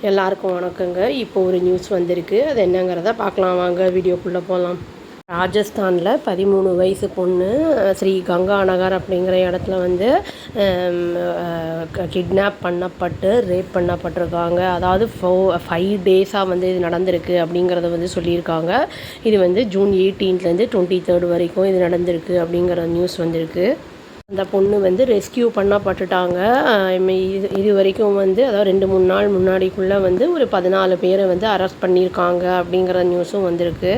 எல்லாருக்கும் வணக்கங்க. இப்போ ஒரு நியூஸ் வந்திருக்கு. அது என்னங்கிறத பார்க்கலாம் வாங்க, வீடியோக்குள்ளே போகலாம். ராஜஸ்தானில் 13 வயசு பொண்ணு ஸ்ரீ கங்கா நகர் அப்படிங்கிற இடத்துல வந்து கிட்னாப் பண்ணப்பட்டு ரேப் பண்ணப்பட்டிருக்காங்க. அதாவது 5 டேஸாக வந்து இது நடந்திருக்கு அப்படிங்கிறத வந்து சொல்லியிருக்காங்க. இது வந்து ஜூன் 18லேருந்து 23 வரைக்கும் இது நடந்திருக்கு அப்படிங்கிற நியூஸ் வந்திருக்கு. அந்த பொண்ணு வந்து ரெஸ்கியூ பண்ணப்பட்டுட்டாங்க. இது வரைக்கும் வந்து அதாவது 2-3 நாள் முன்னாடிக்குள்ளே வந்து ஒரு 14 பேரை வந்து அரெஸ்ட் பண்ணியிருக்காங்க அப்படிங்கிற நியூஸும் வந்திருக்கு.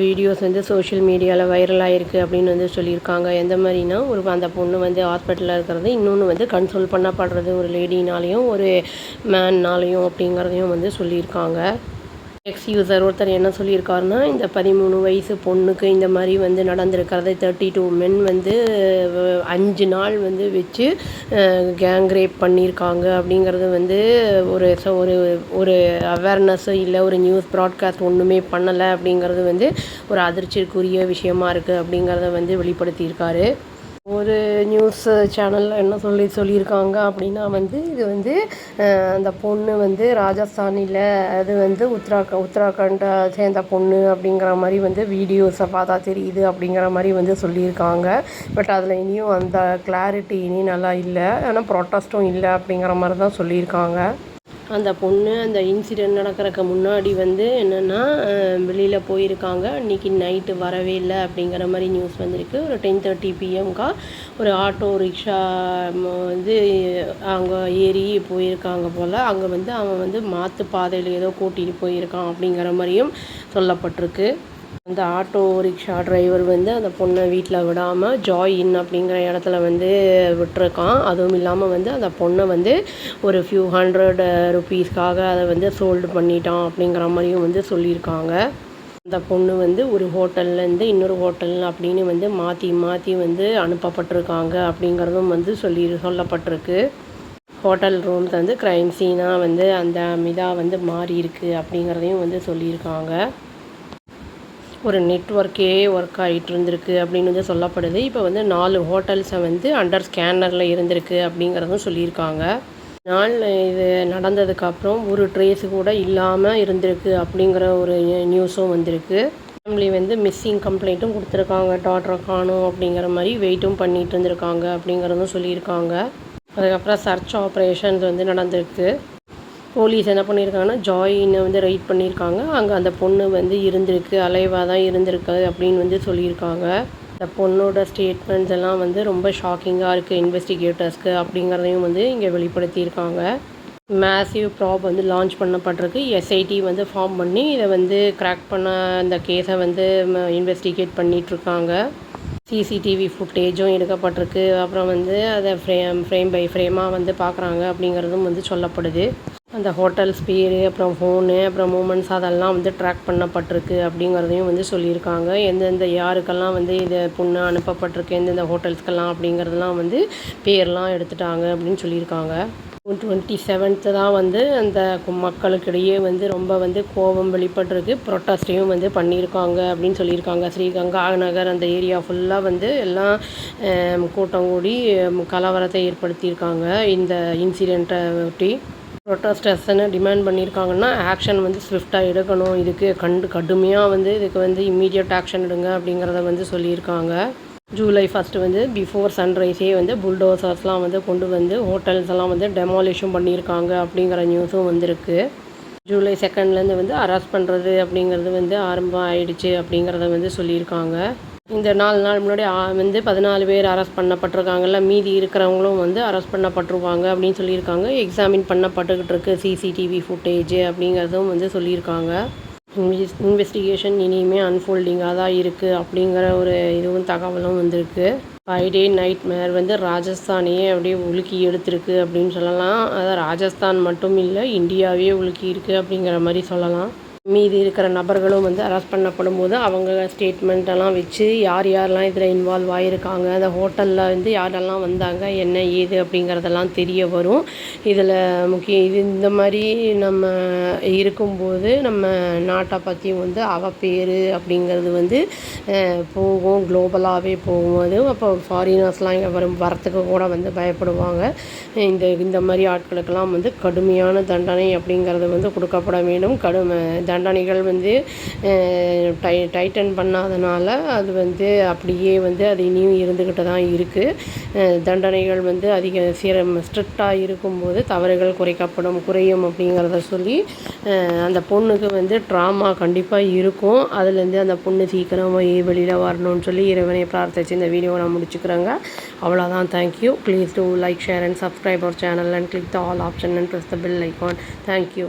வீடியோஸ் வந்து சோஷியல் மீடியாவில் வைரல் ஆகிருக்கு அப்படின்னு வந்து சொல்லியிருக்காங்க. எந்த மாதிரினா, அந்த பொண்ணு வந்து ஹாஸ்பிட்டலில் இருக்கிறது, இன்னொன்று வந்து கன்சோல் பண்ணப்படுறது ஒரு லேடினாலையும் ஒரு மேன்னாலையும் அப்படிங்கிறதையும் வந்து சொல்லியிருக்காங்க. எக்ஸ் யூசர் ஒருத்தர் என்ன சொல்லியிருக்காருன்னா, இந்த 13 வயசு பொண்ணுக்கு இந்த மாதிரி வந்து நடந்திருக்கிறது. 32 மென் வந்து 5 நாள் வந்து வச்சு கேங் ரேப் பண்ணியிருக்காங்க அப்படிங்கிறது வந்து ஒரு ஒரு ஒரு அவேர்னஸும் இல்லை, ஒரு நியூஸ் ப்ராட்காஸ்ட் ஒன்றுமே பண்ணலை அப்படிங்கிறது வந்து ஒரு அதிர்ச்சிக்குரிய விஷயமா இருக்குது அப்படிங்கிறத வந்து வெளிப்படுத்தியிருக்காரு. ஒரு நியூஸ் சேனலில் என்ன சொல்லியிருக்காங்க அப்படின்னா வந்து, இது வந்து அந்த பொண்ணு வந்து ராஜஸ்தானில் அது வந்து உத்தராகண்டை சேர்ந்த பொண்ணு அப்படிங்கிற மாதிரி வந்து வீடியோஸை பார்த்தா தெரியுது அப்படிங்கிற மாதிரி வந்து சொல்லியிருக்காங்க. பட் அதில் இனியும் அந்த கிளாரிட்டி இனியும் நல்லா இல்லை, ஆனால் ப்ரொட்டஸ்ட்டும் இல்லை அப்படிங்கிற மாதிரி தான் சொல்லியிருக்காங்க. அந்த பொண்ணு அந்த இன்சிடெண்ட் நடக்கிறதுக்கு முன்னாடி வந்து என்னென்னா வெளியில் போயிருக்காங்க. அன்றைக்கி நைட்டு வரவே இல்லை அப்படிங்கிற மாதிரி நியூஸ் வந்திருக்கு. ஒரு 10:30 PM ஒரு ஆட்டோ ரிக்ஷா வந்து அவங்க ஏறி போயிருக்காங்க போல். அங்கே வந்து அவன் வந்து மாற்று பாதையில் ஏதோ கூட்டிகிட்டு போயிருக்கான் அப்படிங்கிற மாதிரியும் சொல்லப்பட்டிருக்கு. அந்த ஆட்டோ ரிக்ஷா டிரைவர் வந்து அந்த பொண்ணை வீட்டில் விடாமல் ஜாய் இன் அப்படிங்கிற இடத்துல வந்து விட்டுருக்கான். அதுவும் இல்லாமல் வந்து அந்த பொண்ணை வந்து ஒரு ஃபியூ ₹100 அதை வந்து சோல்டு பண்ணிட்டான் அப்படிங்கிற மாதிரியும் வந்து சொல்லியிருக்காங்க. அந்த பொண்ணு வந்து ஒரு ஹோட்டல்லேருந்து இன்னொரு ஹோட்டல் அப்படின்னு வந்து மாற்றி மாற்றி வந்து அனுப்பப்பட்டிருக்காங்க அப்படிங்கிறதும் வந்து சொல்லப்பட்டிருக்கு. ஹோட்டல் ரூம்ஸ் வந்து க்ரைம் சீனாக வந்து அந்த வந்து மாறி இருக்குது அப்படிங்கிறதையும் வந்து சொல்லியிருக்காங்க. ஒரு நெட்வொர்க்கே ஒர்க் ஆகிட்டு இருந்திருக்கு அப்படின்னு வந்து சொல்லப்படுது. இப்போ வந்து 4 ஹோட்டல்ஸை வந்து அண்டர் ஸ்கேனரில் இருந்திருக்கு அப்படிங்கிறதும் சொல்லியிருக்காங்க. இது நடந்ததுக்கப்புறம் ஒரு ட்ரேஸு கூட இல்லாமல் இருந்திருக்கு அப்படிங்கிற ஒரு நியூஸும் வந்திருக்கு. ஃபேமிலி வந்து மிஸ்ஸிங் கம்ப்ளைண்ட்டும் கொடுத்துருக்காங்க. டாட்டரை காணும் அப்படிங்கிற மாதிரி வெயிட்டும் பண்ணிகிட்டு இருந்திருக்காங்க அப்படிங்கிறதும் சொல்லியிருக்காங்க. அதுக்கப்புறம் சர்ச் ஆப்ரேஷன்ஸ் வந்து நடந்திருக்கு. போலீஸ் என்ன பண்ணியிருக்காங்கன்னா, ஜாயினை வந்து ரைட் பண்ணியிருக்காங்க. அங்கே அந்த பொண்ணு வந்து இருந்திருக்கு, அலைவாக தான் இருந்திருக்கு அப்படின்னு வந்து சொல்லியிருக்காங்க. அந்த பொண்ணோட ஸ்டேட்மெண்ட்ஸ் எல்லாம் வந்து ரொம்ப ஷாக்கிங்காக இருக்குது இன்வெஸ்டிகேட்டர்ஸ்க்கு அப்படிங்கிறதையும் வந்து இங்கே வெளிப்படுத்தியிருக்காங்க. மேசிவ் ப்ராப் வந்து லான்ச் பண்ணப்பட்டிருக்கு. SIT வந்து ஃபார்ம் பண்ணி இதை வந்து கிராக் பண்ண அந்த கேஸை வந்து இன்வெஸ்டிகேட் பண்ணிகிட்ருக்காங்க. CCTV ஃபுட்டேஜும் எடுக்கப்பட்டிருக்கு. அப்புறம் வந்து அதை ஃப்ரேம் பை ஃப்ரேமாக வந்து பார்க்குறாங்க அப்படிங்கிறதும் வந்து சொல்லப்படுது. அந்த ஹோட்டல்ஸ் பேர், அப்புறம் ஃபோனு, அப்புறம் மூமெண்ட்ஸ் அதெல்லாம் வந்து ட்ராக் பண்ணப்பட்டிருக்கு அப்படிங்கிறதையும் வந்து சொல்லியிருக்காங்க. எந்தெந்த யாருக்கெல்லாம் வந்து இது பொண்ணு அனுப்பப்பட்டிருக்கு, எந்தெந்த ஹோட்டல்ஸ்க்கெல்லாம் அப்படிங்கிறதெல்லாம் வந்து பேர்லாம் எடுத்துட்டாங்க அப்படின்னு சொல்லியிருக்காங்க. 27th தான் வந்து அந்த மக்களுக்கிடையே வந்து ரொம்ப வந்து கோபம் வெளிப்பட்டிருக்கு. ப்ரொட்டஸ்ட்டையும் வந்து பண்ணியிருக்காங்க அப்படின்னு சொல்லியிருக்காங்க. ஸ்ரீ கங்கா நகர் அந்த ஏரியா ஃபுல்லாக வந்து எல்லாம் கூட்டம் கூடி கலவரத்தை ஏற்படுத்தியிருக்காங்க. இந்த இன்சிடெண்ட்டை ஒட்டி ப்ரொட்டஸ்டர்ஸ் என்ன டிமாண்ட் பண்ணியிருக்காங்கன்னா, ஆக்ஷன் வந்து ஸ்விஃப்டாக எடுக்கணும், இதுக்கு கடுமையாக வந்து இதுக்கு வந்து இம்மீடியட் ஆக்ஷன் எடுங்க அப்படிங்கிறத வந்து சொல்லியிருக்காங்க. ஜூலை 1 வந்து பிஃபோர் சன்ரைஸே வந்து புல்டோசர்ஸ்லாம் வந்து கொண்டு வந்து ஹோட்டல்ஸ் எல்லாம் வந்து டெமாலிஷும் பண்ணியிருக்காங்க அப்படிங்கிற நியூஸும் வந்திருக்கு. ஜூலை 2 வந்து அரெஸ்ட் பண்ணுறது அப்படிங்கிறது வந்து ஆரம்பம் ஆயிடுச்சு அப்படிங்கிறத வந்து சொல்லியிருக்காங்க. இந்த 4 நாள் முன்னாடி வந்து 14 பேர் அரெஸ்ட் பண்ணப்பட்டிருக்காங்கல்ல, மீதி இருக்கிறவங்களும் வந்து அரெஸ்ட் பண்ணப்பட்டிருவாங்க அப்படின்னு சொல்லியிருக்காங்க. எக்ஸாமின் பண்ணப்பட்டுக்கிட்டு இருக்கு CCTV ஃபுட்டேஜ் அப்படிங்கிறதும் வந்து சொல்லியிருக்காங்க. இன்வெஸ்டிகேஷன் இனிமே அன்ஃபோல்டிங்காக தான் இருக்குது அப்படிங்கிற ஒரு இதுவும் தகவலும் வந்திருக்கு. 5 டே நைட்மேர் வந்து ராஜஸ்தானையே அப்படியே உலுக்கி எடுத்திருக்கு அப்படின்னு சொல்லலாம். அதாவது ராஜஸ்தான் மட்டும் இல்லை, இந்தியாவே உலுக்கி இருக்குது அப்படிங்கிற மாதிரி சொல்லலாம். மீதி இருக்கிற நபர்களும் வந்து அரெஸ்ட் பண்ணப்படும் போது அவங்க ஸ்டேட்மெண்ட்டெல்லாம் வச்சு யார் யாரெல்லாம் இதில் இன்வால்வ் ஆகியிருக்காங்க, அந்த ஹோட்டலில் வந்து யாரெல்லாம் வந்தாங்க, என்ன ஏது அப்படிங்கிறதெல்லாம் தெரிய வரும். இதில் இது இந்த மாதிரி நம்ம இருக்கும்போது நம்ம நாட்டை பற்றியும் வந்து அவப்பேறு அப்படிங்கிறது வந்து போகும், குளோபலாகவே போகும். அது அப்போ ஃபாரினர்ஸ்லாம் இங்கே வரத்துக்கு கூட வந்து பயப்படுவாங்க. இந்த மாதிரி ஆட்களுக்கெல்லாம் வந்து கடுமையான தண்டனை அப்படிங்கிறது வந்து கொடுக்கப்பட வேண்டும். தண்டனைகள் வந்து டைட்டன் பண்ணாதனால அது வந்து அப்படியே வந்து அது இனியும் இருந்துக்கிட்டு தான் இருக்குது. தண்டனைகள் வந்து ஸ்ட்ரிக்டாக இருக்கும்போது தவறுகள் குறையும் அப்படிங்கிறத சொல்லி அந்த பொண்ணுக்கு வந்து ட்ராமா கண்டிப்பாக இருக்கும். அதுலேருந்து அந்த பொண்ணு சீக்கிரமாக வெளியில் வரணும்னு சொல்லி இறைவனை பிரார்த்திச்சு இந்த வீடியோவை நான் முடிச்சுக்கிறேங்க. அவ்வளோதான். Thank you. Please do like, share and subscribe our channel and click the all option and press the bell icon. Thank you.